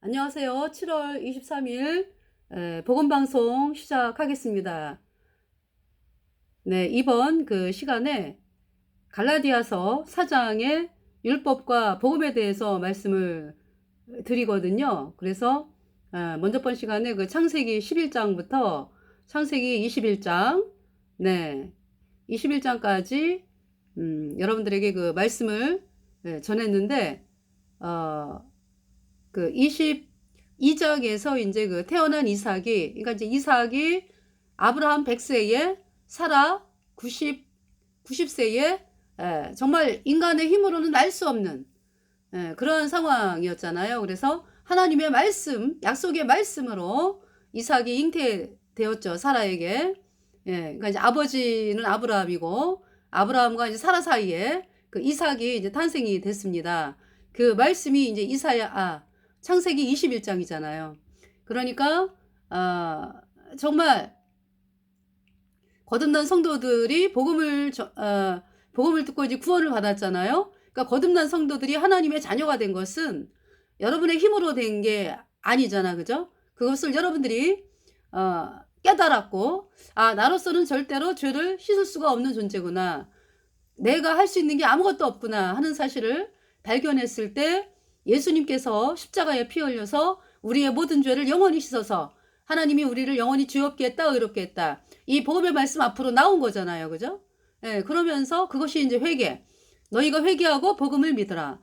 안녕하세요. 7월 23일 복음방송 시작하겠습니다. 네, 이번 그 시간에 갈라디아서 4장의 율법과 복음에 대해서 말씀을 드리거든요. 그래서 먼저 번 시간에 그 창세기 11장부터 창세기 21장, 네, 21장까지 여러분들에게 그 말씀을 전했는데, 그 22장에서 이제 그 태어난 이삭이, 그러니까 이제 이삭이 아브라함 100세에 사라 90세에 정말 인간의 힘으로는 알 수 없는 그런 상황이었잖아요. 그래서 하나님의 말씀, 약속의 말씀으로 이삭이 잉태되었죠. 사라에게. 그러니까 이제 아버지는 아브라함이고 아브라함과 이제 사라 사이에 그 이삭이 이제 탄생이 됐습니다. 그 말씀이 이제 창세기 21장이잖아요. 그러니까 정말 거듭난 성도들이 복음을 듣고 이제 구원을 받았잖아요. 그러니까 거듭난 성도들이 하나님의 자녀가 된 것은 여러분의 힘으로 된 게 아니잖아, 그죠? 그것을 여러분들이 깨달았고, 나로서는 절대로 죄를 씻을 수가 없는 존재구나. 내가 할 수 있는 게 아무것도 없구나 하는 사실을 발견했을 때 예수님께서 십자가에 피 흘려서 우리의 모든 죄를 영원히 씻어서 하나님이 우리를 영원히 죄 없게 했다, 의롭게 했다. 이 복음의 말씀 앞으로 나온 거잖아요. 그죠? 그러면서 그것이 이제 회개. 너희가 회개하고 복음을 믿으라.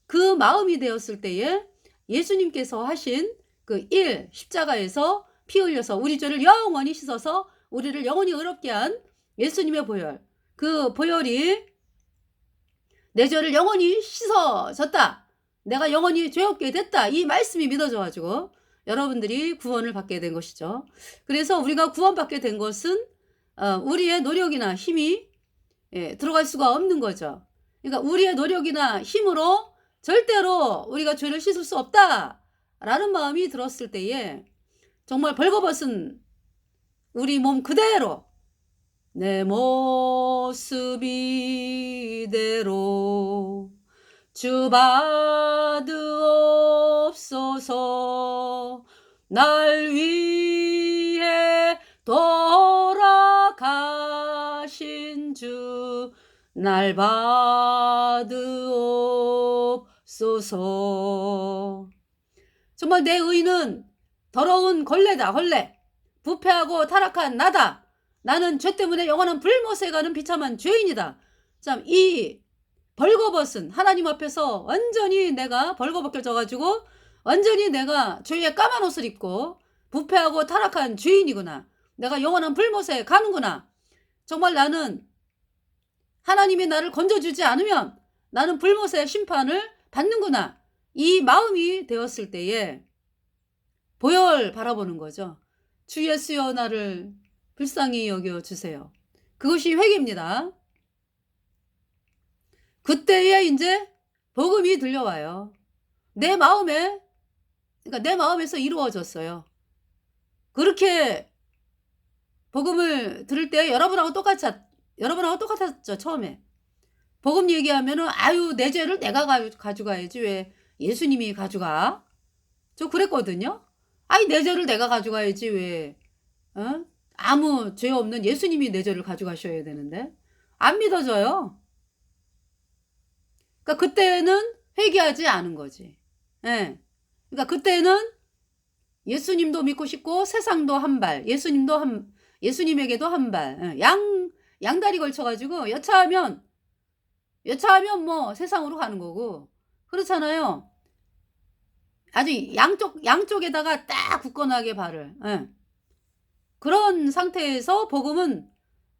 그 마음이 되었을 때에 예수님께서 하신 그 십자가에서 피 흘려서 우리 죄를 영원히 씻어서 우리를 영원히 의롭게 한 예수님의 보혈. 그 보혈이 내 죄를 영원히 씻어졌다. 내가 영원히 죄 없게 됐다. 이 말씀이 믿어져가지고 여러분들이 구원을 받게 된 것이죠. 그래서 우리가 구원받게 된 것은 우리의 노력이나 힘이 들어갈 수가 없는 거죠. 그러니까 우리의 노력이나 힘으로 절대로 우리가 죄를 씻을 수 없다라는 마음이 들었을 때에 정말 벌거벗은 우리 몸 그대로 내 모습 이대로 주 받으옵소서. 날 위해 돌아가신 주 날 받으옵소서. 정말 내 의는 더러운 걸레다, 걸레. 부패하고 타락한 나다. 나는 죄 때문에 영원한 불못에 가는 비참한 죄인이다. 참, 이 벌거벗은 하나님 앞에서 완전히 내가 벌거벗겨져가지고 완전히 내가 죄의 까만 옷을 입고 부패하고 타락한 죄인이구나. 내가 영원한 불못에 가는구나. 정말 나는 하나님이 나를 건져주지 않으면 나는 불못의 심판을 받는구나. 이 마음이 되었을 때에 보혈 바라보는 거죠. 주 예수여 나를 불쌍히 여겨주세요. 그것이 회개입니다. 그때에 이제 복음이 들려와요. 내 마음에, 그러니까 내 마음에서 이루어졌어요. 그렇게 복음을 들을 때 여러분하고 똑같았죠, 처음에. 복음 얘기하면은, 내 죄를 내가 가져가야지. 왜 예수님이 가져가? 저 그랬거든요. 내 죄를 내가 가져가야지. 왜, 아무 죄 없는 예수님이 내 죄를 가져가셔야 되는데. 안 믿어져요. 그러니까 그때는 회개하지 않은 거지. 그러니까 그때는 예수님도 믿고 싶고 세상도 한 발, 예수님에게도 한 발, 양다리 걸쳐가지고 여차하면 뭐 세상으로 가는 거고 그렇잖아요. 아주 양쪽에다가 딱 굳건하게 발을. 그런 상태에서 복음은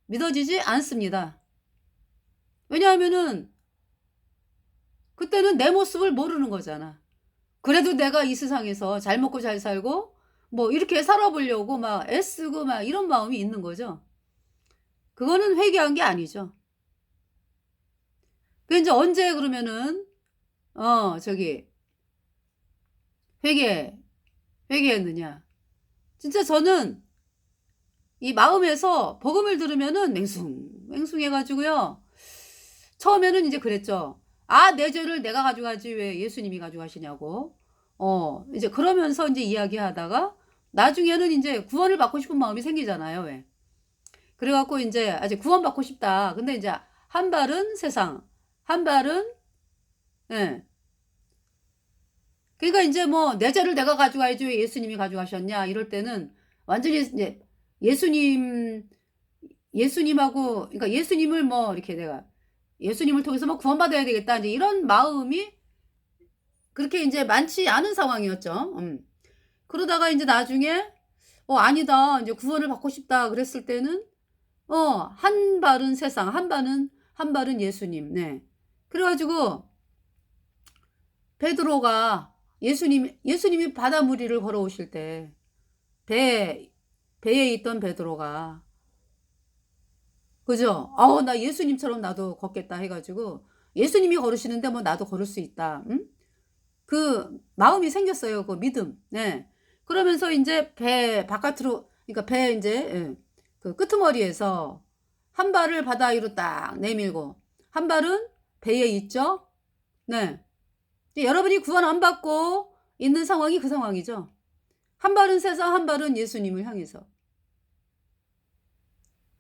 믿어지지 않습니다. 왜냐하면은 그때는 내 모습을 모르는 거잖아. 그래도 내가 이 세상에서 잘 먹고 잘 살고 뭐 이렇게 살아보려고 막 애쓰고 막 이런 마음이 있는 거죠. 그거는 회개한 게 아니죠. 그 이제 언제 그러면은 회개했느냐. 진짜 저는 이 마음에서 복음을 들으면은 맹숭해가지고요. 처음에는 이제 그랬죠. 내 죄를 내가 가져가지 왜 예수님이 가져가시냐고. 이제 그러면서 이제 이야기하다가 나중에는 이제 구원을 받고 싶은 마음이 생기잖아요. 왜? 그래갖고 이제 아직 구원받고 싶다. 근데 이제 한 발은 세상, 한 발은, 예. 그러니까 이제 뭐 내 죄를 내가 가져가야지 왜 예수님이 가져가셨냐 이럴 때는 완전히 이제 예수님 예수님하고 그러니까 예수님을 뭐 이렇게 내가 예수님을 통해서 뭐 구원받아야 되겠다 이제 이런 마음이 그렇게 이제 많지 않은 상황이었죠. 그러다가 이제 나중에 아니다 이제 구원을 받고 싶다 그랬을 때는 한 발은 세상 한 발은 예수님. 네. 그래가지고 베드로가 예수님이 바닷무리를 걸어오실 때 배에 있던 베드로가 그죠? 나 예수님처럼 나도 걷겠다 해가지고 예수님이 걸으시는데 뭐 나도 걸을 수 있다. 응? 그 마음이 생겼어요. 그 믿음. 네. 그러면서 이제 배 바깥으로 그러니까 배 이제 그 끄트머리에서 한 발을 바다 위로 딱 내밀고 한 발은 배에 있죠. 네. 여러분이 구원 안 받고 있는 상황이 그 상황이죠. 한 발은 세상, 한 발은 예수님을 향해서.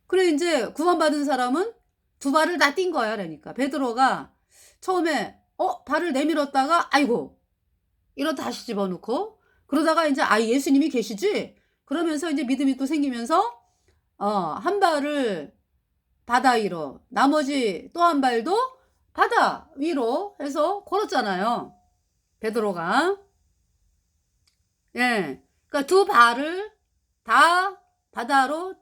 그래 이제 구원받은 사람은 두 발을 다 띈 거야. 그러니까 베드로가 처음에 발을 내밀었다가 아이고 이러다 다시 집어넣고 그러다가 이제 예수님이 계시지? 그러면서 이제 믿음이 또 생기면서 한 발을 바다 위로 나머지 또 한 발도 바다 위로 해서 걸었잖아요. 베드로가. 예. 그러니까 두 발을 다 바다로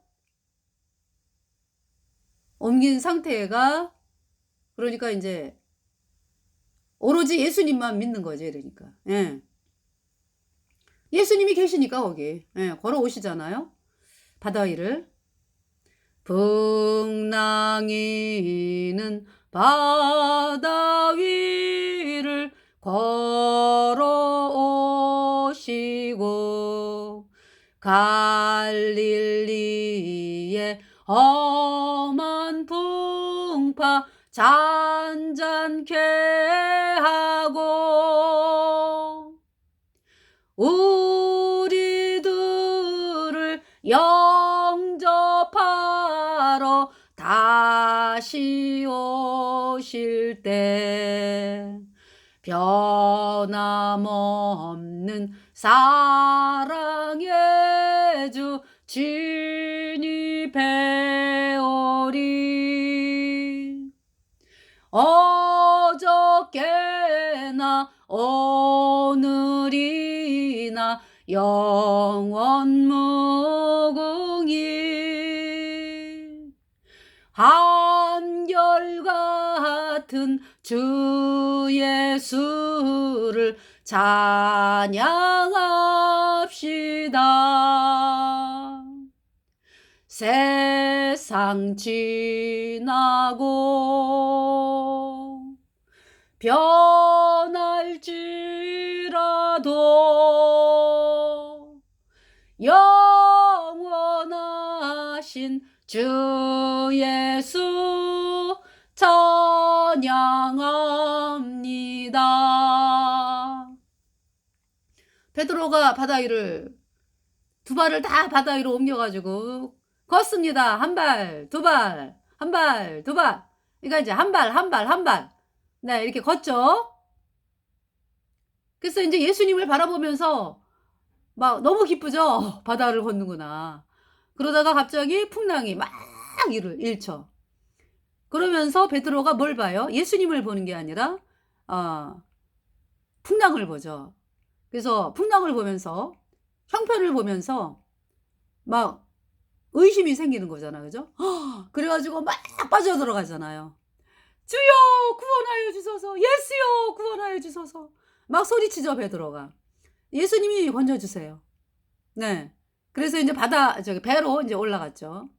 옮긴 상태가 그러니까 이제 오로지 예수님만 믿는 거지. 그러니까. 예. 예수님이 계시니까 거기 걸어오시잖아요. 바다 위를. 풍랑이는 바다 위를 걸어오시고 갈릴리의 험한 풍파 잔잔케 하고 우리들을 영접하러 다시 오실 때 변함없는 사랑의 주 진입해오리 어저께나 오늘이나 영원 무궁히 한결같은 주 예수를 찬양합시다. 세상 지나고 변할지라도 영원하신 주 예수 찬양합니다. 베드로가 바다 위를 두 발을 다 바다 위로 옮겨가지고 걷습니다. 한 발, 두 발, 한 발, 두 발. 그러니까 이제 한 발, 한 발, 한 발. 네, 이렇게 걷죠. 그래서 이제 예수님을 바라보면서 막 너무 기쁘죠. 바다를 걷는구나. 그러다가 갑자기 풍랑이 막 일쳐. 그러면서 베드로가 뭘 봐요? 예수님을 보는 게 아니라 풍랑을 보죠. 그래서 풍랑을 보면서 형편을 보면서 막 의심이 생기는 거잖아. 그죠? 그래가지고 막 빠져들어가잖아요. 주여 구원하여 주소서. 예수여 구원하여 주소서. 막 소리치죠. 베드로가. 예수님이 건져주세요. 네. 그래서 이제 배로 이제 올라갔죠.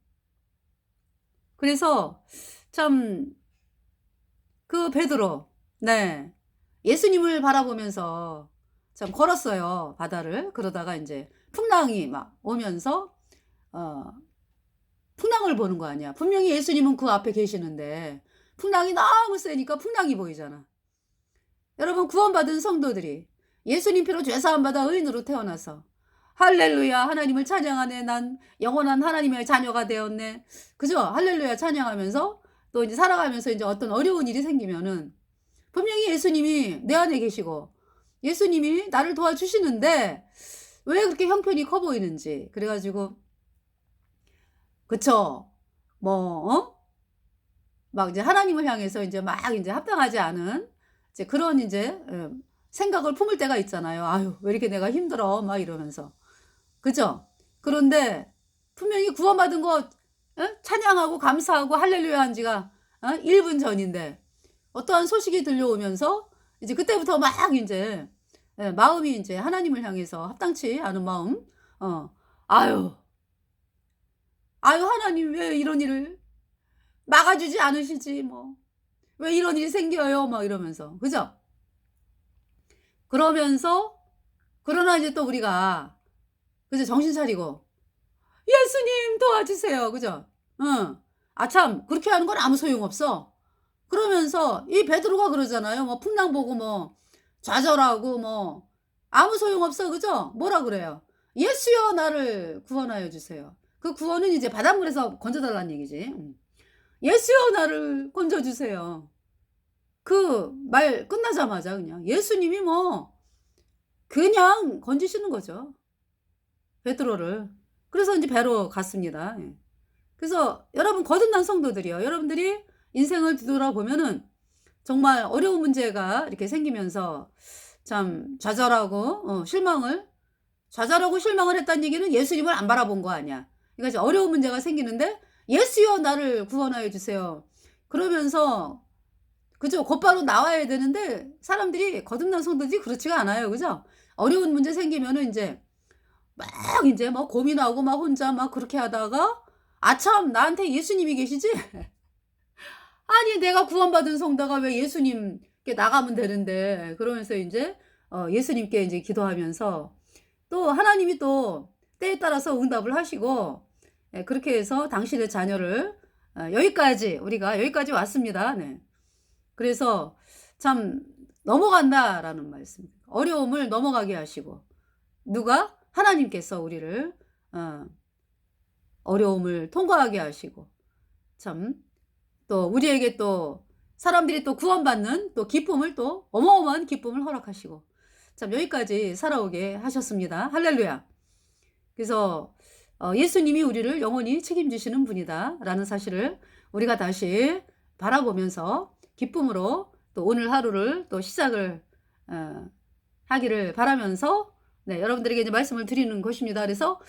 그래서 참 그 베드로 네. 예수님을 바라보면서 참 걸었어요. 바다를. 그러다가 이제 풍랑이 막 오면서 풍랑을 보는 거 아니야. 분명히 예수님은 그 앞에 계시는데 풍랑이 너무 세니까 풍랑이 보이잖아. 여러분 구원받은 성도들이 예수님 피로 죄사함 받아 의인으로 태어나서 할렐루야 하나님을 찬양하네. 난 영원한 하나님의 자녀가 되었네. 그죠? 할렐루야 찬양하면서 또 이제 살아가면서 이제 어떤 어려운 일이 생기면은 분명히 예수님이 내 안에 계시고 예수님이 나를 도와주시는데 왜 그렇게 형편이 커 보이는지. 그래가지고 그쵸? 뭐 막 이제 하나님을 향해서 이제 막 이제 합당하지 않은 이제 그런 이제 생각을 품을 때가 있잖아요. 아유 왜 이렇게 내가 힘들어 막 이러면서. 그죠? 그런데 분명히 구원받은 거 찬양하고 감사하고 할렐루야 한 지가 1분 전인데 어떠한 소식이 들려오면서 이제 그때부터 막 이제 마음이 이제 하나님을 향해서 합당치 않은 마음. 아유 아유 하나님 왜 이런 일을 막아주지 않으시지 뭐. 왜 이런 일이 생겨요 막 이러면서. 그죠? 그러면서 그러나 이제 또 우리가 그죠? 정신 차리고 예수님 도와주세요. 그죠? 응. 아 참 그렇게 하는 건 아무 소용없어. 그러면서 이 베드로가 그러잖아요. 뭐 풍랑 보고 뭐 좌절하고 뭐 아무 소용없어. 그죠? 뭐라 그래요? 예수여 나를 구원하여 주세요. 그 구원은 이제 바닷물에서 건져달라는 얘기지. 예수여 나를 건져주세요. 그 말 끝나자마자 그냥 예수님이 뭐 그냥 건지시는 거죠. 베드로를. 그래서 이제 배로 갔습니다. 예. 그래서 여러분 거듭난 성도들이요. 여러분들이 인생을 뒤돌아보면은 정말 어려운 문제가 이렇게 생기면서 참 좌절하고 실망을 했다는 얘기는 예수님을 안 바라본 거 아니야. 그러니까 이제 어려운 문제가 생기는데 예수여 나를 구원하여 주세요. 그러면서 그죠? 곧바로 나와야 되는데 사람들이 거듭난 성도들이 그렇지가 않아요. 그죠? 어려운 문제 생기면은 이제 막 이제 막 고민하고 막 혼자 막 그렇게 하다가 아참 나한테 예수님이 계시지? 아니 내가 구원받은 성도가 왜 예수님께 나가면 되는데 그러면서 이제 예수님께 이제 기도하면서 또 하나님이 또 때에 따라서 응답을 하시고 그렇게 해서 당신의 자녀를 여기까지 우리가 여기까지 왔습니다. 네. 그래서 참 넘어간다라는 말씀. 어려움을 넘어가게 하시고 누가 하나님께서 우리를 어려움을 통과하게 하시고 참 또 우리에게 또 사람들이 또 구원받는 또 기쁨을 또 어마어마한 기쁨을 허락하시고 참 여기까지 살아오게 하셨습니다. 할렐루야. 그래서 예수님이 우리를 영원히 책임지시는 분이다 라는 사실을 우리가 다시 바라보면서 기쁨으로 또 오늘 하루를 또 시작을 하기를 바라면서 네, 여러분들에게 이제 말씀을 드리는 것입니다. 그래서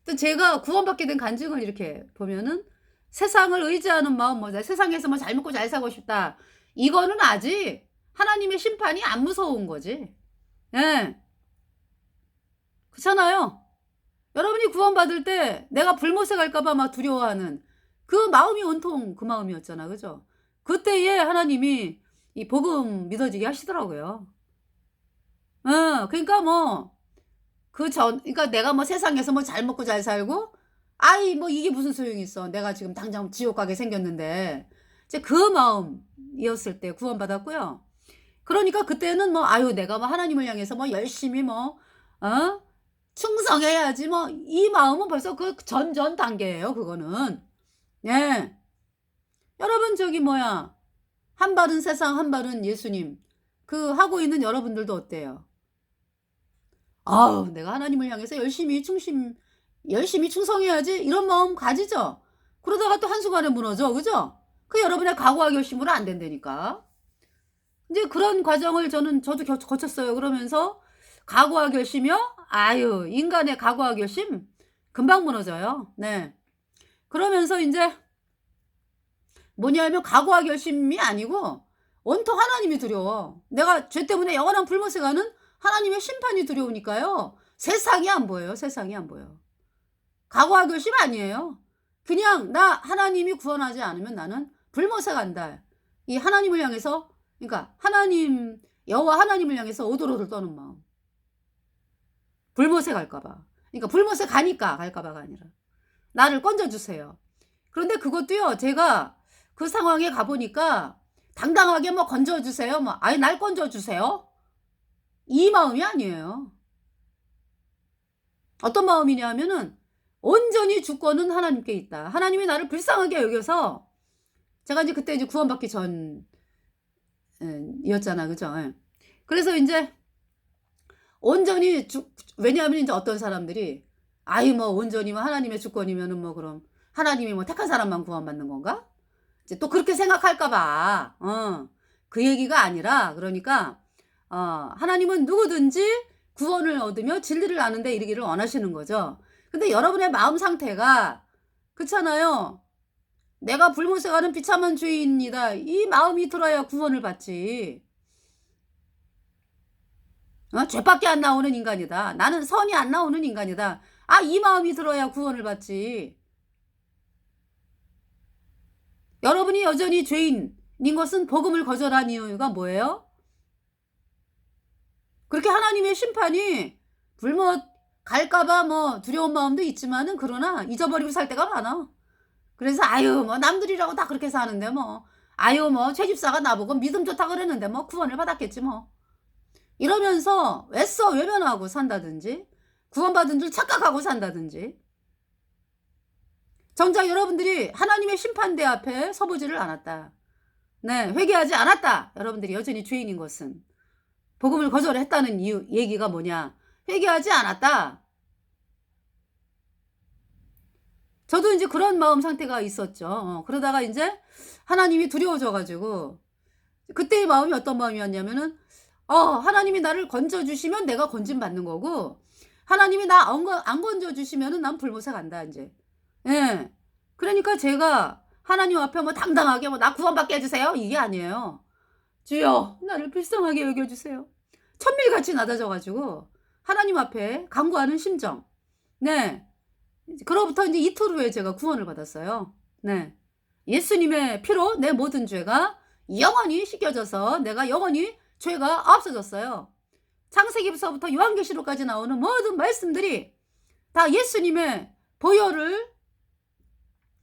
또 제가 구원받게 된 간증을 이렇게 보면은 세상을 의지하는 마음, 뭐 세상에서 뭐 잘 먹고 잘 살고 싶다. 이거는 아직 하나님의 심판이 안 무서운 거지. 예. 그렇잖아요. 여러분이 구원받을 때 내가 불못에 갈까봐 막 두려워하는 그 마음이 온통 그 마음이었잖아. 그죠? 그때에 하나님이 이 복음 믿어지게 하시더라고요. 그러니까 뭐, 그러니까 내가 뭐 세상에서 뭐 잘 먹고 잘 살고, 아이, 뭐 이게 무슨 소용이 있어. 내가 지금 당장 지옥 가게 생겼는데. 이제 그 마음이었을 때 구원받았고요. 그러니까 그때는 뭐, 아유, 내가 뭐 하나님을 향해서 뭐 열심히 뭐, 충성해야지 뭐, 이 마음은 벌써 그 전 단계예요, 그거는. 예. 여러분, 저기 뭐야. 한 발은 세상, 한 발은 예수님. 그 하고 있는 여러분들도 어때요? 아우, 내가 하나님을 향해서 열심히 충성해야지. 이런 마음 가지죠? 그러다가 또 한순간에 무너져. 그죠? 그 여러분의 각오와 결심으로 안 된다니까. 이제 그런 과정을 저도 거쳤어요. 그러면서 각오와 결심이요? 아유, 인간의 각오와 결심? 금방 무너져요. 네. 그러면서 이제 뭐냐면 각오와 결심이 아니고 온통 하나님이 두려워. 내가 죄 때문에 영원한 불못에 가는 하나님의 심판이 두려우니까요. 세상이 안 보여요. 세상이 안 보여. 각오와 결심 아니에요. 그냥 나 하나님이 구원하지 않으면 나는 불못에 간다. 이 하나님을 향해서 그러니까 하나님 여호와 하나님을 향해서 오도로를 떠는 마음. 불못에 갈까봐. 그러니까 불못에 가니까 갈까봐가 아니라 나를 건져주세요. 그런데 그것도요. 제가 그 상황에 가보니까 당당하게 뭐 건져주세요. 뭐 아예 날 건져주세요. 이 마음이 아니에요. 어떤 마음이냐 하면은 온전히 주권은 하나님께 있다. 하나님이 나를 불쌍하게 여겨서 제가 이제 그때 이제 구원받기 전 이었잖아. 그죠? 예. 그래서 인제 온전히 왜냐하면 인제 어떤 사람들이 아이 뭐 온전히 뭐 하나님의 주권이면은 뭐 그럼 하나님이 뭐 택한 사람만 구원받는 건가? 이제 또 그렇게 생각할까 봐. 그 얘기가 아니라 그러니까 하나님은 누구든지 구원을 얻으며 진리를 아는 데 이르기를 원하시는 거죠. 근데 여러분의 마음 상태가 그렇잖아요. '내가 불못에 가는 비참한 죄인이다.' 이 마음이 들어야 구원을 받지. 죄밖에 안 나오는 인간이다. 나는 선이 안 나오는 인간이다. 이 마음이 들어야 구원을 받지. 여러분이 여전히 죄인인 것은 복음을 거절한 이유가 뭐예요? 그렇게 하나님의 심판이 불못 갈까 봐 뭐 두려운 마음도 있지만은 그러나 잊어버리고 살 때가 많아. 그래서 아유 뭐 남들이라고 다 그렇게 사는데 뭐 아유 뭐 최집사가 나보고 믿음 좋다 그랬는데 뭐 구원을 받았겠지 뭐. 이러면서 애써 외면하고 산다든지 구원받은 줄 착각하고 산다든지 정작 여러분들이 하나님의 심판대 앞에 서보지를 않았다. 네, 회개하지 않았다. 여러분들이 여전히 죄인인 것은 복음을 거절했다는 이유 얘기가 뭐냐? 회개하지 않았다. 저도 이제 그런 마음 상태가 있었죠. 그러다가 이제 하나님이 두려워져 가지고 그때의 마음이 어떤 마음이었냐면은 하나님이 나를 건져 주시면 내가 건짐 받는 거고 하나님이 나 안 건져 주시면은 난 불못에 간다 인제. 예. 그러니까 제가 하나님 앞에 뭐 당당하게 뭐 "나 구원받게 해 주세요." 이게 아니에요. "주여 나를 불쌍하게 여겨 주세요." 천밀같이 낮아져 가지고 하나님 앞에 간구하는 심정. 네. 이제 그로부터 인제 이틀 후에 제가 구원을 받았어요. 네. 예수님의 피로 내 모든 죄가 영원히 씻겨져서 내가 영원히 죄가 없어졌어요. 창세기서부터 요한계시록까지 나오는 모든 말씀들이 다 예수님의 보혈을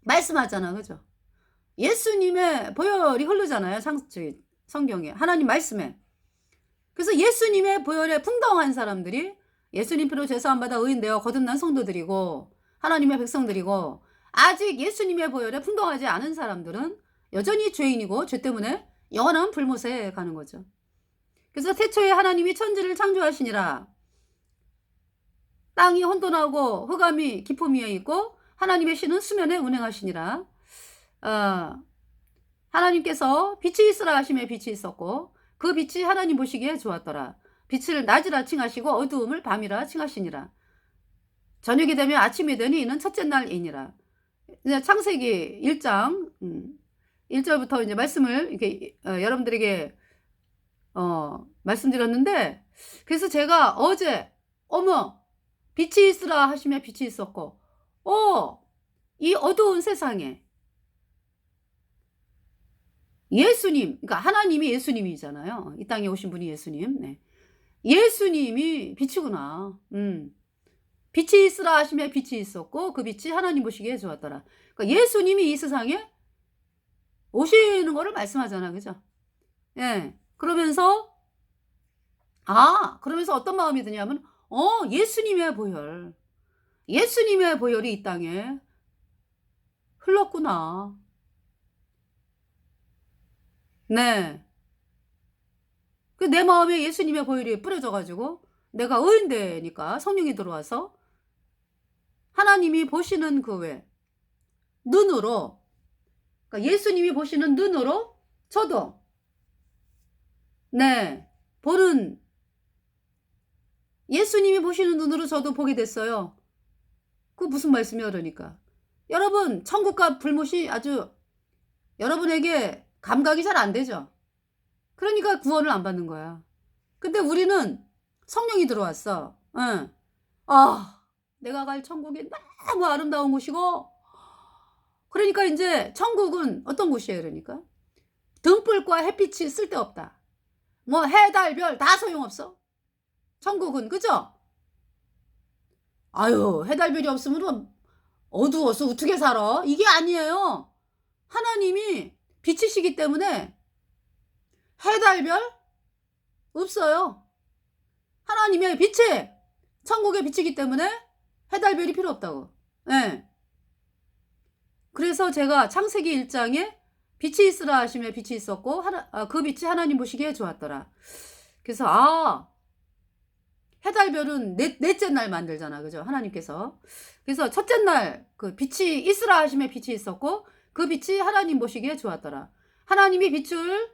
말씀하잖아. 그죠? 예수님의 보혈이 흐르잖아요. 성경에. 하나님 말씀에. 그래서 예수님의 보혈에 풍덩한 사람들이 예수님 피로 죄사함 받아 의인되어 거듭난 성도들이고 하나님의 백성들이고 아직 예수님의 보혈에 풍덩하지 않은 사람들은 여전히 죄인이고 죄 때문에 영원한 불못에 가는 거죠. 그래서 태초에 하나님이 천지를 창조하시니라. 땅이 혼돈하고 흑암이 깊음 위에 있고 하나님의 신은 수면에 운행하시니라. 하나님께서 빛이 있으라 하심에 빛이 있었고 그 빛이 하나님 보시기에 좋았더라. 빛을 낮이라 칭하시고 어두움을 밤이라 칭하시니라. 저녁이 되면 아침이 되니 이는 첫째 날이니라. 이제 창세기 1장 1절부터 이제 말씀을 이렇게 여러분들에게 말씀드렸는데 그래서 제가 어제 어머 빛이 있으라 하시며 빛이 있었고 이 어두운 세상에 예수님 그러니까 하나님이 예수님이잖아요. 이 땅에 오신 분이 예수님. 네. 예수님이 빛이구나. 빛이 있으라 하시며 빛이 있었고 그 빛이 하나님 보시기에 좋았더라. 그러니까 예수님이 이 세상에 오시는 거를 말씀하잖아. 그죠? 예. 그러면서 그러면서 어떤 마음이 드냐면 예수님의 보혈. 예수님의 보혈이 이 땅에 흘렀구나. 네. 그 내 마음에 예수님의 보혈이 뿌려져 가지고 내가 의인되니까 성령이 들어와서 하나님이 보시는 그 외 눈으로 그러니까 예수님이 보시는 눈으로 저도 네. 보는 예수님이 보시는 눈으로 저도 보게 됐어요. 그 무슨 말씀이야 그러니까. 여러분 천국과 불못이 아주 여러분에게 감각이 잘 안 되죠. 그러니까 구원을 안 받는 거야. 근데 우리는 성령이 들어왔어. 응. 내가 갈 천국이 너무 아름다운 곳이고 그러니까 인제 천국은 어떤 곳이에요 그러니까? 등불과 햇빛이 쓸데없다. 뭐 해, 달, 별 다 소용없어. 천국은 그죠? 아유 해, 달, 별이 없으면 어두워서 어떻게 살아? 이게 아니에요. 하나님이 빛이시기 때문에 해, 달, 별 없어요. 하나님의 빛이 천국의 빛이기 때문에 해달별이 필요 없다고. 예. 그래서 제가 창세기 1장에 빛이 있으라 하심에 빛이 있었고 그 빛이 하나님 보시기에 좋았더라. 그래서 해달별은 넷째 날 만들잖아. 그죠? 하나님께서. 그래서 첫째 날 그 빛이 있으라 하심에 빛이 있었고 그 빛이 하나님 보시기에 좋았더라. 하나님이 빛을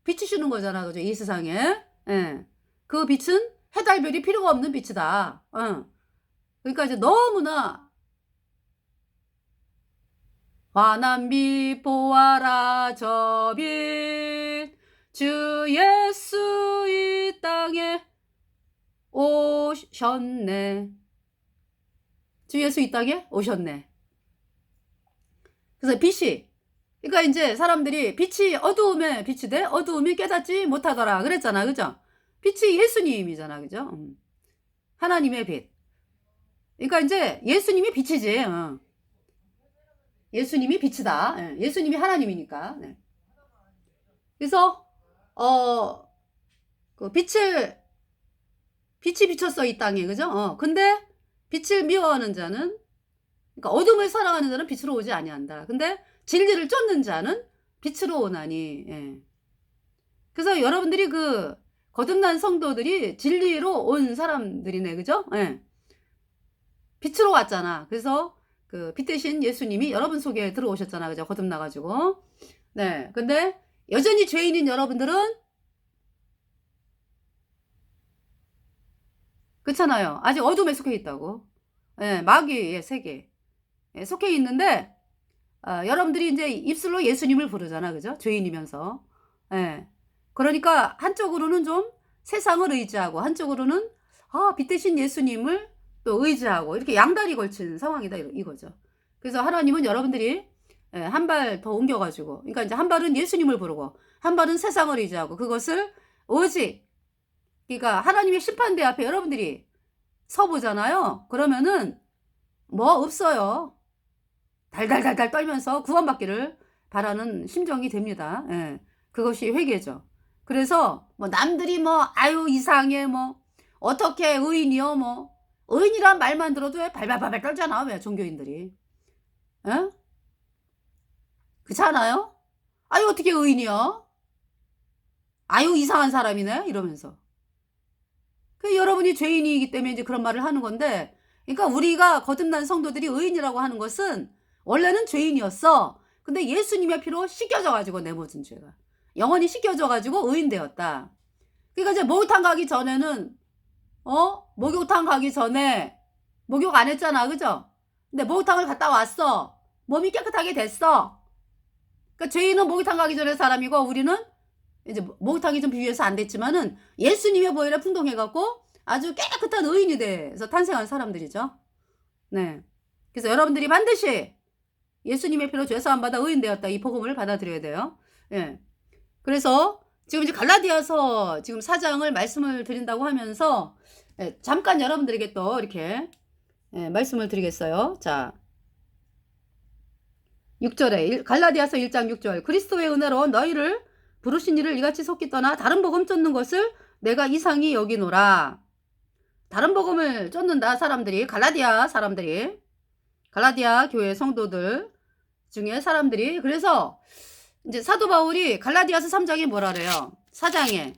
비추시는 거잖아. 그죠? 이 세상에. 예. 그 빛은 해달별이 필요가 없는 빛이다. 그러니까 이제 너무나 환한 빛 보아라 저 빛 주 예수 이 땅에 오셨네. 주 예수 이 땅에 오셨네. 그래서 빛이, 그러니까 이제 사람들이 빛이 어두움에 빛이 돼 어두움이 깨닫지 못하더라 그랬잖아. 그죠? 빛이 예수님이잖아. 그죠? 하나님의 빛. 그러니까 이제 예수님이 빛이지. 예수님이 빛이다. 예수님이 하나님이니까. 네. 그래서 그 빛이 비쳤어 이 땅에. 그죠? 근데 빛을 미워하는 자는, 그러니까 어둠을 사랑하는 자는 빛으로 오지 아니한다. 근데 진리를 쫓는 자는 빛으로 오나니. 예. 그래서 여러분들이 그 거듭난 성도들이 진리로 온 사람들이네. 그죠? 예. 빛으로 왔잖아. 그래서 그 빛 대신 예수님이 여러분 속에 들어오셨잖아. 그죠? 거듭나가지고. 네. 근데 여전히 죄인인 여러분들은 그렇잖아요. 아직 어둠에 속해 있다고. 예, 마귀의 세계. 예, 속해 있는데, 여러분들이 이제 입술로 예수님을 부르잖아. 그죠? 죄인이면서. 예. 그러니까 한쪽으로는 좀 세상을 의지하고, 한쪽으로는, 빛 대신 예수님을 또 의지하고, 이렇게 양다리 걸친 상황이다. 이거죠. 그래서 하나님은 여러분들이 한 발 더 옮겨가지고, 그러니까 이제 한 발은 예수님을 부르고, 한 발은 세상을 의지하고, 그것을 오직, 그러니까 하나님의 심판대 앞에 여러분들이 서보잖아요. 그러면은 뭐 없어요. 달달달달 떨면서 구원받기를 바라는 심정이 됩니다. 예. 그것이 회개죠. 그래서 뭐 남들이 뭐 아유 이상해 뭐 어떻게 의인이요 뭐 의인이란 말만 들어도 왜 발발발발 떨잖아. 왜 종교인들이. 예? 그렇지 않아요? 아유 어떻게 의인이요? 아유 이상한 사람이네 이러면서. 그 여러분이 죄인이기 때문에 이제 그런 말을 하는 건데, 그러니까 우리가 거듭난 성도들이 의인이라고 하는 것은 원래는 죄인이었어. 근데 예수님의 피로 씻겨져가지고 내 모든 죄가 영원히 씻겨져가지고 의인 되었다. 그러니까 이제 목욕탕 가기 전에는 목욕탕 가기 전에 목욕 안 했잖아. 그죠? 근데 목욕탕을 갔다 왔어. 몸이 깨끗하게 됐어. 그러니까 죄인은 목욕탕 가기 전에 사람이고 우리는 이제 목욕탕이 좀 비교해서 안 됐지만은 예수님의 보혈에 풍덩해갖고 아주 깨끗한 의인이 돼서 탄생한 사람들이죠. 네. 그래서 여러분들이 반드시 예수님의 피로 죄사함 받아 의인 되었다. 이 복음을 받아들여야 돼요. 예. 그래서 지금 이제 갈라디아서 지금 4장을 말씀을 드린다고 하면서 잠깐 여러분들에게 또 이렇게 말씀을 드리겠어요. 자. 6절에 갈라디아서 1장 6절 그리스도의 은혜로 너희를 부르신 이를 이같이 속기 떠나 다른 복음 쫓는 것을 내가 이상히 여기노라. 다른 복음을 쫓는다 사람들이 갈라디아 교회 성도들 중에 사람들이. 그래서 이제 사도 바울이 갈라디아서 3장에 뭐라 그래요? 4장에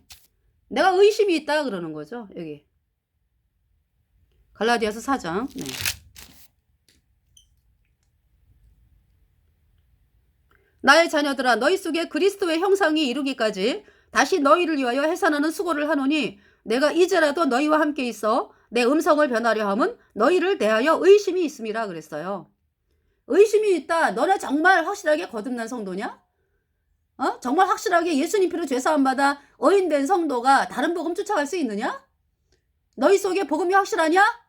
내가 의심이 있다 그러는 거죠. 여기 갈라디아서 4장. 네. 나의 자녀들아 너희 속에 그리스도의 형상이 이루기까지 다시 너희를 위하여 해산하는 수고를 하노니 내가 이제라도 너희와 함께 있어 내 음성을 변하려 함은 너희를 대하여 의심이 있음이라 그랬어요. 의심이 있다. 너네 정말 확실하게 거듭난 성도냐? 정말 확실하게 예수님 피로 죄사함 받아 의인된 성도가 다른 복음 쫓아갈 수 있느냐? 너희 속에 복음이 확실하냐?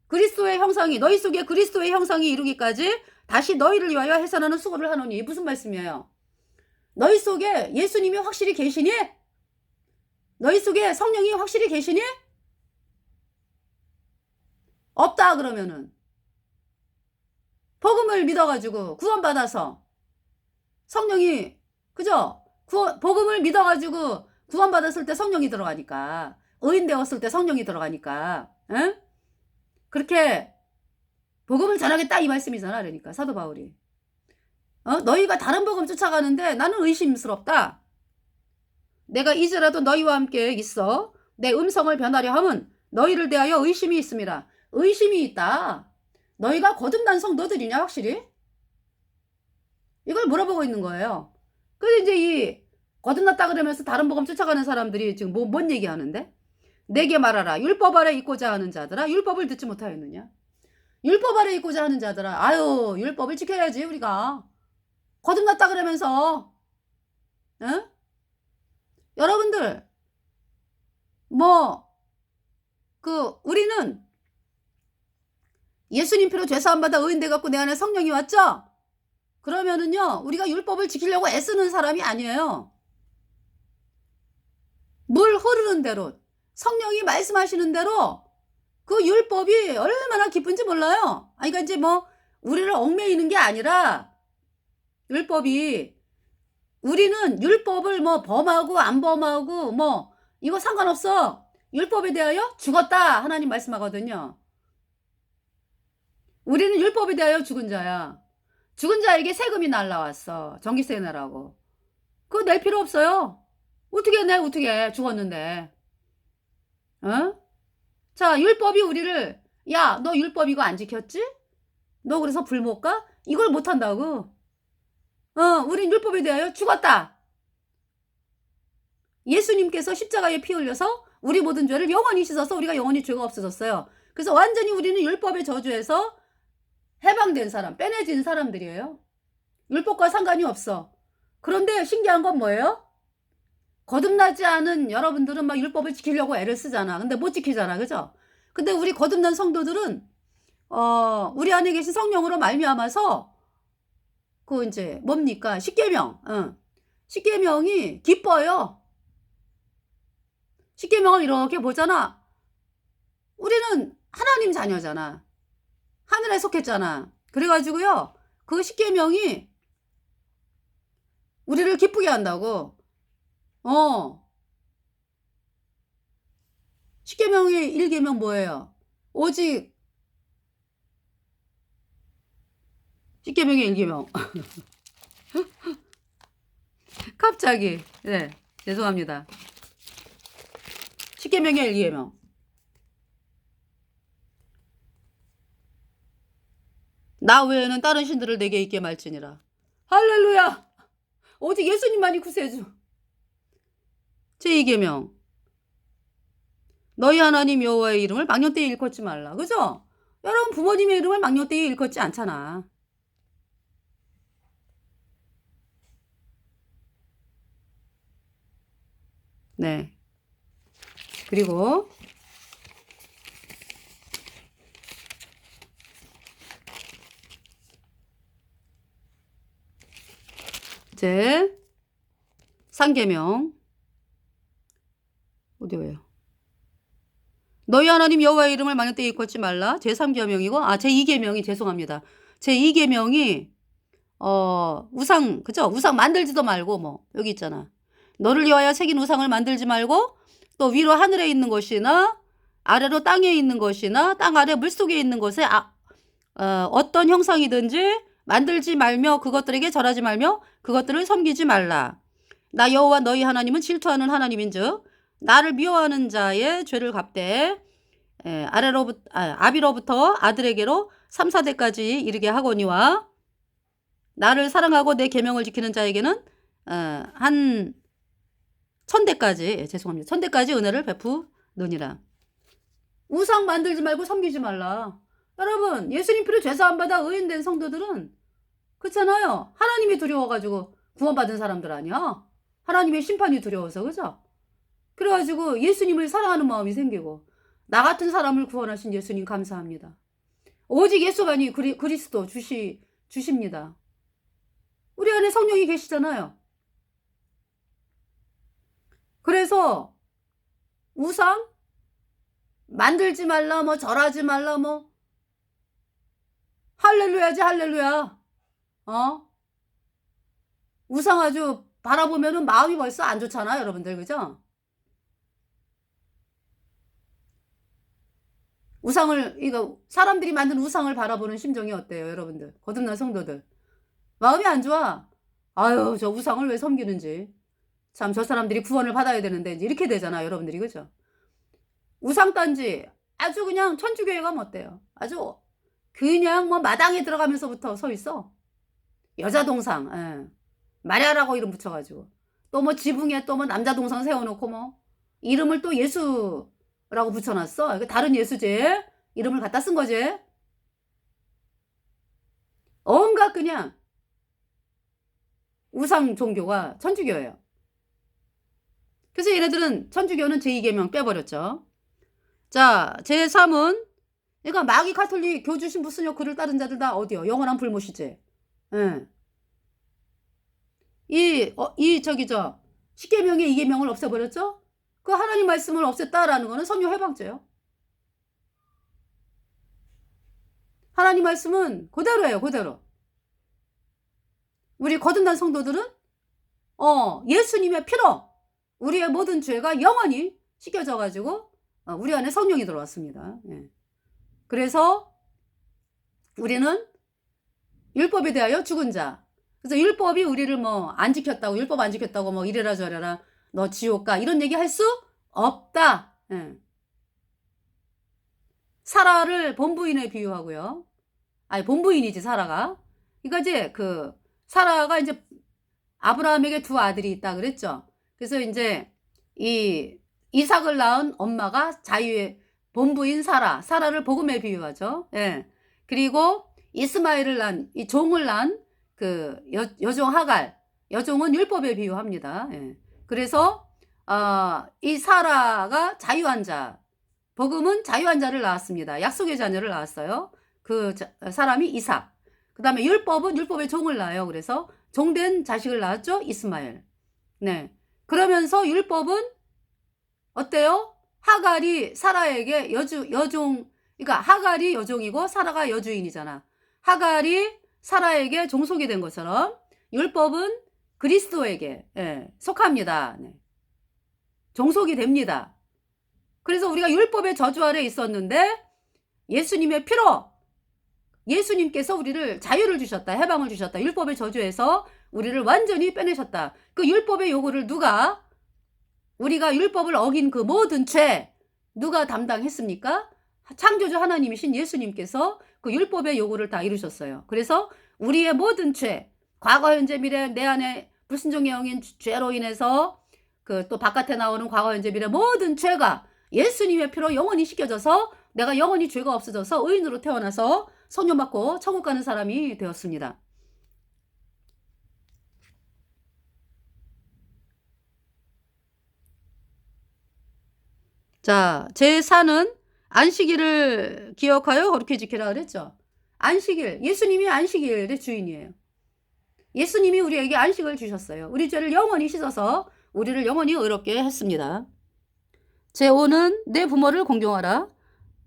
그리스도의 형상이 너희 속에 그리스도의 형상이 이루기까지 다시 너희를 위하여 해산하는 수고를 하노니. 무슨 말씀이에요? 너희 속에 예수님이 확실히 계시니? 너희 속에 성령이 확실히 계시니? 없다 그러면은 복음을 믿어가지고 구원받아서 성령이 그죠? 복음을 믿어가지고 구원받았을 때 성령이 들어가니까 의인 되었을 때 성령이 들어가니까, 응? 그렇게 복음을 전하겠다 이 말씀이잖아. 그러니까 사도 바울이. 너희가 다른 복음 쫓아가는데 나는 의심스럽다. 내가 이제라도 너희와 함께 있어 내 음성을 변하려 함은 너희를 대하여 의심이 있습니다. 의심이 있다. 너희가 거듭난 성도들이냐 확실히? 이걸 물어보고 있는 거예요. 그래서 이제 이 거듭났다 그러면서 다른 복음 쫓아가는 사람들이 지금 뭔 얘기하는데? 내게 말하라. 율법 아래 있고자 하는 자들아 율법을 듣지 못하였느냐? 율법 아래 있고자 하는 자들아 아유 율법을 지켜야지 우리가. 거듭났다 그러면서 응? 여러분들 우리는 예수님 피로 죄사함 받아 의인 돼 갖고 내 안에 성령이 왔죠? 그러면은요 우리가 율법을 지키려고 애쓰는 사람이 아니에요. 물 흐르는 대로 성령이 말씀하시는 대로 그 율법이 얼마나 기쁜지 몰라요. 아니 그러니까 이제 우리를 얽매이는 게 아니라 율법이 우리는 율법을 범하고 안 범하고 이거 상관없어. 율법에 대하여 죽었다 하나님 말씀하거든요. 우리는 율법에 대하여 죽은 자야. 죽은 자에게 세금이 날라왔어. 전기세 내라고. 그거 낼 필요 없어요. 어떻게 내 어떻게 죽었는데. 자 율법이 우리를 야 너 율법 이거 안 지켰지? 너 그래서 불 못 가? 이걸 못한다고. 우린 율법에 대하여 죽었다. 예수님께서 십자가에 피 흘려서 우리 모든 죄를 영원히 씻어서 우리가 영원히 죄가 없어졌어요. 그래서 완전히 우리는 율법의 저주에서 해방된 사람, 빼내진 사람들이에요. 율법과 상관이 없어. 그런데 신기한 건 뭐예요? 거듭나지 않은 여러분들은 막 율법을 지키려고 애를 쓰잖아. 근데 못 지키잖아. 그죠? 근데 우리 거듭난 성도들은 우리 안에 계신 성령으로 말미암아서 이제 뭡니까? 십계명. 십계명이 기뻐요. 십계명을 이렇게 보잖아. 우리는 하나님 자녀잖아. 하늘에 속했잖아. 그래가지고요. 그 십계명이 우리를 기쁘게 한다고. 십계명의 1계명 뭐예요? 오직 십계명의 1계명. 갑자기. 네. 죄송합니다. 십계명의 1계명. 나 외에는 다른 신들을 내게 있게 말지니라. 할렐루야. 오직 예수님만이 구세주. 제2계명. 너희 하나님 여호와의 이름을 망령되이 일컫지 말라. 그죠? 여러분 부모님의 이름을 망령되이 일컫지 않잖아. 네. 그리고 이제 3계명 어디예요? 너희 하나님 여호와의 이름을 망령되이 일컫지 말라. 제3계명이고 제2계명이 죄송합니다. 제2계명이 우상 그죠? 우상 만들지도 말고 여기 있잖아. 너를 위하여 새긴 우상을 만들지 말고 또 위로 하늘에 있는 것이나 아래로 땅에 있는 것이나 땅 아래 물속에 있는 것에 어떤 형상이든지 만들지 말며 그것들에게 절하지 말며 그것들을 섬기지 말라. 나 여호와 너희 하나님은 질투하는 하나님인즉 나를 미워하는 자의 죄를 갚되 아비로부터 아들에게로 3, 4대까지 이르게 하거니와 나를 사랑하고 내 계명을 지키는 자에게는 한 1000대까지 죄송합니다. 1000대까지 은혜를 베푸느니라. 우상 만들지 말고 섬기지 말라. 여러분 예수님 피로 죄사함 받아 의인된 성도들은 그렇잖아요. 하나님이 두려워가지고 구원받은 사람들 아니야. 하나님의 심판이 두려워서 그죠? 그래가지고 예수님을 사랑하는 마음이 생기고 나 같은 사람을 구원하신 예수님 감사합니다. 오직 예수만이 그리스도 주십니다. 우리 안에 성령이 계시잖아요. 그래서 우상 만들지 말라 절하지 말라 할렐루야지 할렐루야. 우상 아주 바라보면은 마음이 벌써 안 좋잖아 여러분들 그죠? 이거 사람들이 만든 우상을 바라보는 심정이 어때요, 여러분들? 거듭난 성도들. 마음이 안 좋아. 아유, 저 우상을 왜 섬기는지. 참, 저 사람들이 구원을 받아야 되는데, 이제 이렇게 되잖아, 여러분들이. 그죠? 우상단지, 아주 그냥 천주교회 가면 어때요? 아주 그냥 뭐 마당에 들어가면서부터 서 있어. 여자 동상, 예. 마리아라고 이름 붙여가지고. 또 뭐 지붕에 또 뭐 남자 동상 세워놓고 뭐, 이름을 또 예수라고 붙여놨어. 이거 다른 예수지? 이름을 갖다 쓴 거지? 온갖 그냥 우상 종교가 천주교예요. 그래서 얘네들은 천주교는 제2계명 빼버렸죠. 자, 제3은 그러니까 마귀 가톨릭 교주 신부 수녀 그를 따른 자들 다 어디요? 영원한 불못이지. 예. 십계명의 2계명을 없애버렸죠? 그 하나님 말씀을 없앴다라는 거는 선교 해방죄예요. 하나님 말씀은 그대로예요, 그대로. 우리 거듭난 성도들은 예수님의 피로 우리의 모든 죄가 영원히 씻겨져가지고 우리 안에 성령이 들어왔습니다. 예. 그래서 우리는 율법에 대하여 죽은 자. 그래서 율법이 우리를 뭐 안 지켰다고, 율법 안 지켰다고 뭐 이래라 저래라 너 지옥 가 이런 얘기 할 수 없다. 예. 사라를 본부인에 비유하고요. 아니 본부인이지 사라가. 그러니까 이제 사라가 이제 아브라함에게 두 아들이 있다 그랬죠. 그래서 이제 이 이삭을 낳은 엄마가 자유의 본부인 사라를 복음에 비유하죠. 예. 그리고 이스마엘을 낳은 이 종을 낳은 여종 하갈, 여종은 율법에 비유합니다. 예. 그래서 이 사라가 자유한 자, 복음은 자유한 자를 낳았습니다. 약속의 자녀를 낳았어요. 사람이 이삭. 그 다음에 율법은 율법의 종을 낳아요. 그래서 종된 자식을 낳았죠. 이스마엘. 네. 그러면서 율법은 어때요? 하갈이 사라에게 그러니까 하갈이 여종이고 사라가 여주인이잖아. 하갈이 사라에게 종속이 된 것처럼 율법은 그리스도에게 속합니다. 네. 종속이 됩니다. 그래서 우리가 율법의 저주 아래 있었는데 예수님의 피로 예수님께서 우리를 자유를 주셨다. 해방을 주셨다. 율법의 저주에서 우리를 완전히 빼내셨다. 그 율법의 요구를 우리가 율법을 어긴 그 모든 죄 누가 담당했습니까? 창조주 하나님이신 예수님께서 그 율법의 요구를 다 이루셨어요. 그래서 우리의 모든 죄, 과거, 현재, 미래, 내 안에 불순종의 영인 죄로 인해서 또 바깥에 나오는 과거, 현재, 미래 모든 죄가 예수님의 피로 영원히 씻겨져서 내가 영원히 죄가 없어져서 의인으로 태어나서 성령 받고 천국 가는 사람이 되었습니다. 자, 제4는 안식일을 기억하여 거룩히 지키라 그랬죠. 안식일, 예수님이 안식일의 주인이에요. 예수님이 우리에게 안식을 주셨어요. 우리 죄를 영원히 씻어서 우리를 영원히 의롭게 했습니다. 제5는 내 부모를 공경하라.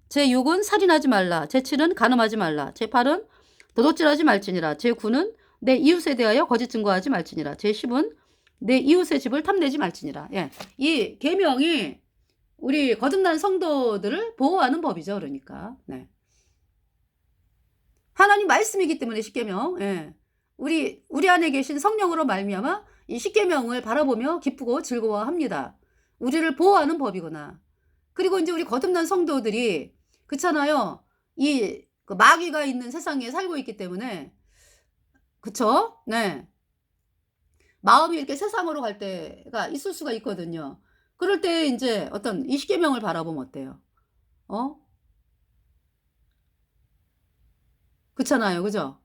제6은 살인하지 말라. 제7은 간음하지 말라. 제8은 도둑질하지 말지니라. 제9는 내 이웃에 대하여 거짓 증거하지 말지니라. 제10은 내 이웃의 집을 탐내지 말지니라. 예. 이 계명이 우리 거듭난 성도들을 보호하는 법이죠. 그러니까. 네. 하나님 말씀이기 때문에 십계명. 예. 우리 안에 계신 성령으로 말미암아 이 십계명을 바라보며 기쁘고 즐거워합니다. 우리를 보호하는 법이구나. 그리고 이제 우리 거듭난 성도들이 그렇잖아요. 마귀가 있는 세상에 살고 있기 때문에 그쵸? 네. 마음이 이렇게 세상으로 갈 때가 있을 수가 있거든요. 그럴 때 이제 어떤 이 십계명을 바라보면 어때요? 그렇잖아요. 그죠?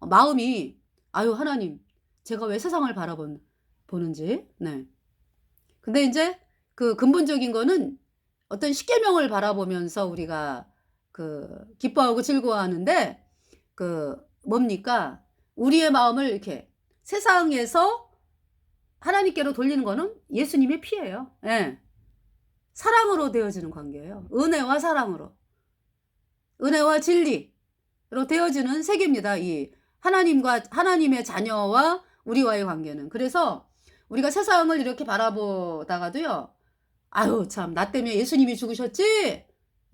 마음이 아유 하나님 제가 왜 세상을 보는지. 네. 근데 이제 근본적인 거는 어떤 십계명을 바라보면서 우리가 기뻐하고 즐거워하는데 뭡니까? 우리의 마음을 이렇게 세상에서 하나님께로 돌리는 거는 예수님의 피예요. 예. 사랑으로 되어지는 관계예요. 은혜와 사랑으로. 은혜와 진리로 되어지는 세계입니다. 이 하나님의 자녀와 우리와의 관계는. 그래서 우리가 세상을 이렇게 바라보다가도요. 아유 참 나 때문에 예수님이 죽으셨지?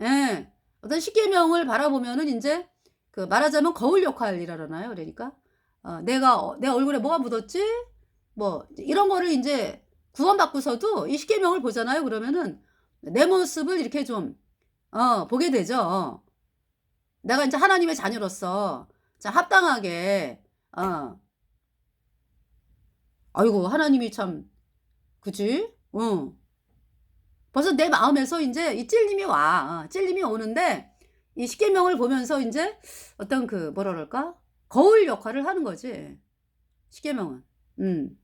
예. 어떤 십계명을 바라보면은 이제 그 말하자면 거울 역할이라나요? 그러니까 내가 내 얼굴에 뭐가 묻었지? 뭐 이런 거를 이제 구원받고서도 이 십계명을 보잖아요. 그러면은 내 모습을 이렇게 좀 보게 되죠. 내가 이제 하나님의 자녀로서 자 합당하게 아이고 하나님이 참 그지? 벌써 내 마음에서 인제 이 찔림이 와. 찔림이 오는데 이 십계명을 보면서 인제 어떤 그 뭐라 그럴까? 거울 역할을 하는 거지 십계명은. 음.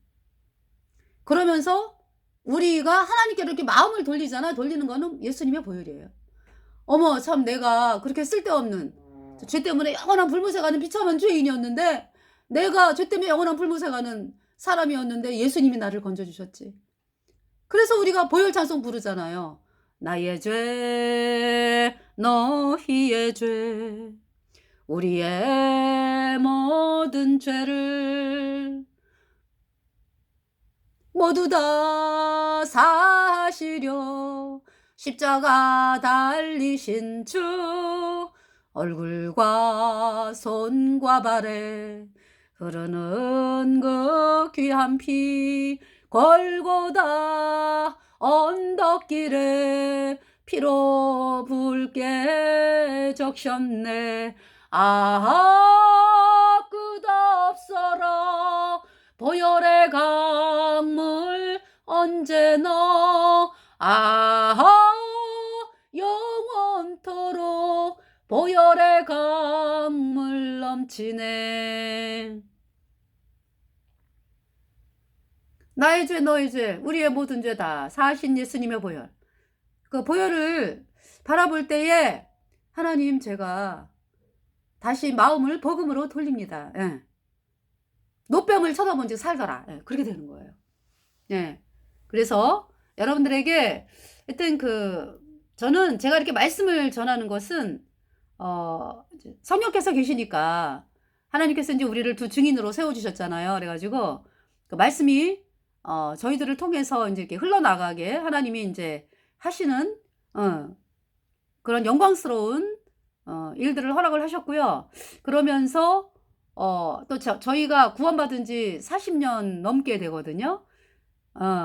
그러면서 우리가 하나님께로 이렇게 마음을 돌리잖아. 돌리는 거는 예수님의 보혈이에요. 어머 참 내가 그렇게 쓸데없는 죄 때문에 영원한 불못에 가는 비참한 죄인이었는데 내가 죄 때문에 영원한 불못에 가는 사람이었는데 예수님이 나를 건져 주셨지. 그래서 우리가 보혈 찬송 부르잖아요. 나의 죄 너희의 죄 우리의 모든 죄를 모두 다 사시려 십자가 달리신 주 얼굴과 손과 발에 흐르는 그 귀한 피 골고다 언덕길에 피로 붉게 적셨네. 아하 끝없어라 보혈의 강물 언제나 아하 영원토록 보혈의 강물 넘치네. 나의 죄 너의 죄 우리의 모든 죄 다 사하신 예수님의 보혈. 그 보혈을 바라볼 때에 하나님 제가 다시 마음을 복음으로 돌립니다. 예. 노병을 쳐다본 즉 살더라. 예. 그렇게 되는 거예요. 예. 그래서 여러분들에게 하여튼 저는 제가 이렇게 말씀을 전하는 것은 성령께서 계시니까 하나님께서 이제 우리를 두 증인으로 세워주셨잖아요. 그래가지고 그 말씀이 저희들을 통해서 이제 이렇게 흘러나가게 하나님이 이제 하시는 그런 영광스러운 일들을 허락을 하셨고요. 그러면서 또 저희가 구원받은 지 40년 넘게 되거든요.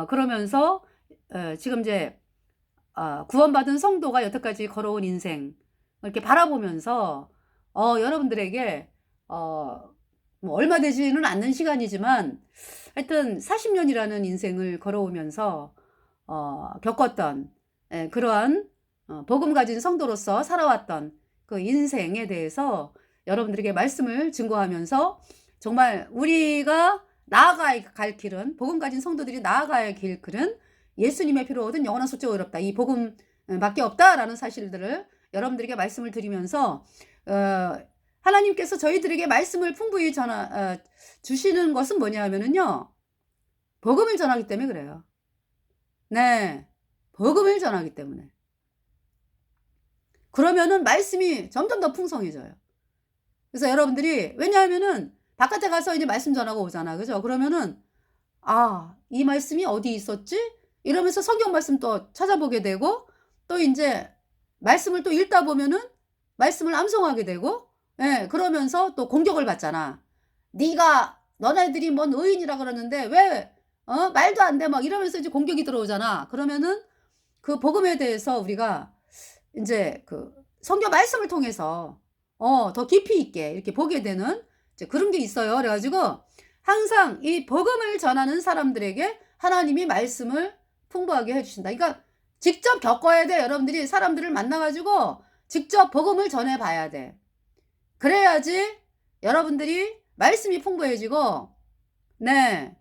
그러면서 지금 이제 구원받은 성도가 여태까지 걸어온 인생 이렇게 바라보면서 여러분들에게 뭐 얼마 되지는 않는 시간이지만 하여튼 40년이라는 인생을 걸어오면서 겪었던 그러한 복음 가진 성도로서 살아왔던 그 인생에 대해서 여러분들에게 말씀을 증거하면서 정말 우리가 나아가야 갈 길은 복음 가진 성도들이 나아가야 할 길은 예수님의 피로 얻은 영원한 속죄가 의롭다. 이 복음 밖에 없다라는 사실들을 여러분들에게 말씀을 드리면서 하나님께서 저희들에게 말씀을 풍부히 주시는 것은 뭐냐 하면은요. 복음을 전하기 때문에 그래요. 네. 복음을 전하기 때문에. 그러면은 말씀이 점점 더 풍성해져요. 그래서 여러분들이 왜냐하면은 바깥에 가서 이제 말씀 전하고 오잖아. 그죠? 그러면은 이 말씀이 어디 있었지? 이러면서 성경 말씀 또 찾아보게 되고 또 이제 말씀을 또 읽다 보면은 말씀을 암송하게 되고 예, 그러면서 또 공격을 받잖아. 너네들이 뭔 의인이라 그러는데 왜 말도 안 돼 막 이러면서 이제 공격이 들어오잖아. 그러면은 그 복음에 대해서 우리가 이제 그 성경 말씀을 통해서 더 깊이 있게 이렇게 보게 되는 이제 그런 게 있어요. 그래가지고 항상 이 복음을 전하는 사람들에게 하나님이 말씀을 풍부하게 해주신다. 그러니까 직접 겪어야 돼. 여러분들이 사람들을 만나가지고 직접 복음을 전해봐야 돼. 그래야지 여러분들이 말씀이 풍부해지고 네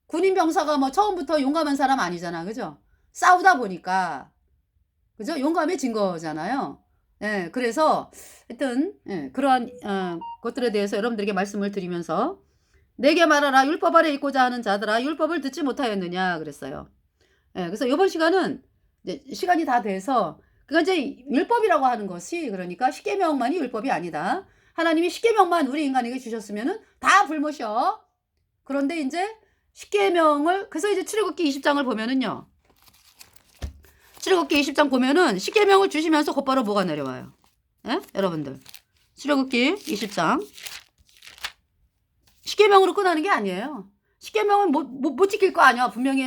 군인 병사가 뭐 처음부터 용감한 사람 아니잖아. 그죠? 싸우다 보니까 그죠? 용감해진 거잖아요. 예, 그래서 하여튼 그러한 것들에 대해서 여러분들에게 말씀을 드리면서 내게 말하라 율법 아래 있고자 하는 자들아 율법을 듣지 못하였느냐 그랬어요. 예, 그래서 이번 시간은 이제 시간이 다 돼서 그건 이제 율법이라고 하는 것이 그러니까 십계명만이 율법이 아니다. 하나님이 십계명만 우리 인간에게 주셨으면은 다 불못이요. 그런데 이제 십계명을 그래서 이제 출애굽기 20장을 보면은요. 출애굽기 20장 보면은 십계명을 주시면서 곧바로 뭐가 내려와요? 예? 여러분들. 출애굽기 20장. 십계명으로 끝나는 게 아니에요. 십계명은 못 지킬 거 아니야. 분명히